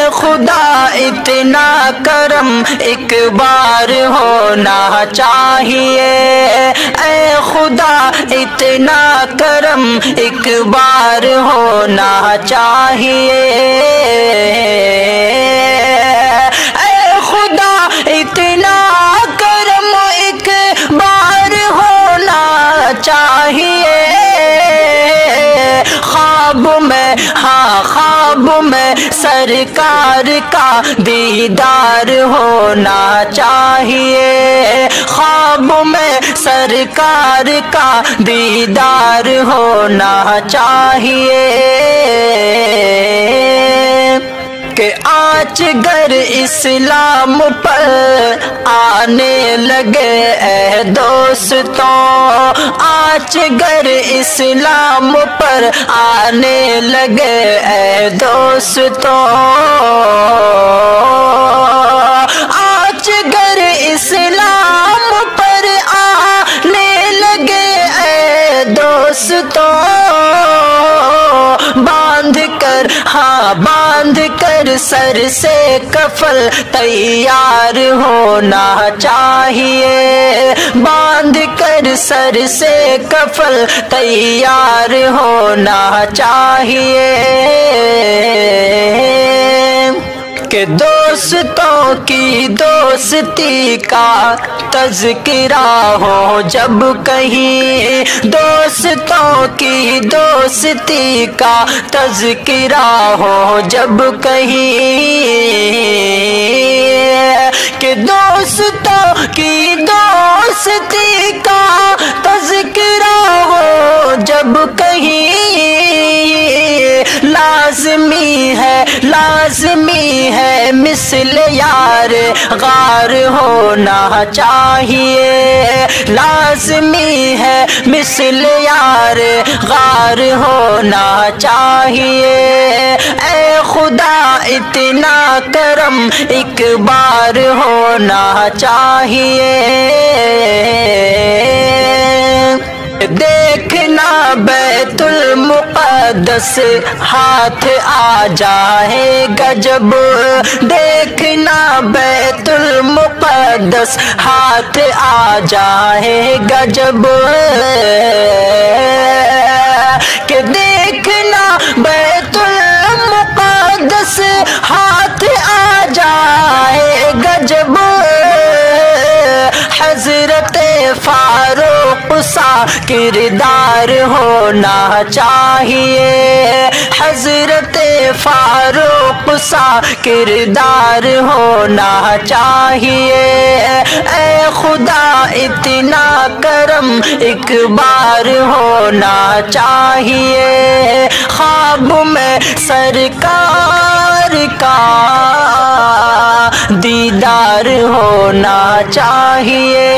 خدا اتنا کرم ایک بار ہونا چاہیے، اے خدا اتنا کرم ایک بار ہونا چاہیے، اے خدا اتنا کرم ایک بار ہونا چاہیے، خواب میں خواب میں سرکار کا دیدار ہونا چاہیے، خواب میں سرکار کا دیدار ہونا چاہیے، کہ آج گر اسلام پر آنے لگے اے دوستوں، آج گر اسلام پر آنے لگے اے دوستوں، آج گر اسلام پر آنے لگے اے دوستوں، باندھ کر سر سے کفل تیار ہونا چاہیے، باندھ کر سر سے کفل تیار ہونا چاہیے، کہ دوستوں کی دوستی کا تذکرہ ہو جب کہیں، دوستوں کی دوستی کا تذکرہ ہو جب کہیں، کہ دوستوں کی دوستی کا تذکرہ ہو جب کہیں، لازمی ہے مثل یار غار ہونا چاہیے، لازمی ہے مثل یار غار ہونا چاہیے، اے خدا اتنا کرم ایک بار ہونا چاہیے، دیکھنا بیت المقدس ہاتھ آ جائے گا جب، دیکھنا بیت المقدس ہاتھ آ جائے گا جب، کہ دیکھنا بیت المقدس ہاتھ آ جائے گا جب، حضرت فاروق سا کردار ہونا چاہیے، حضرت فاروق سا کردار ہونا چاہیے، اے خدا اتنا کرم ایک بار ہونا چاہیے، خواب میں سرکار کا دیدار ہونا چاہیے،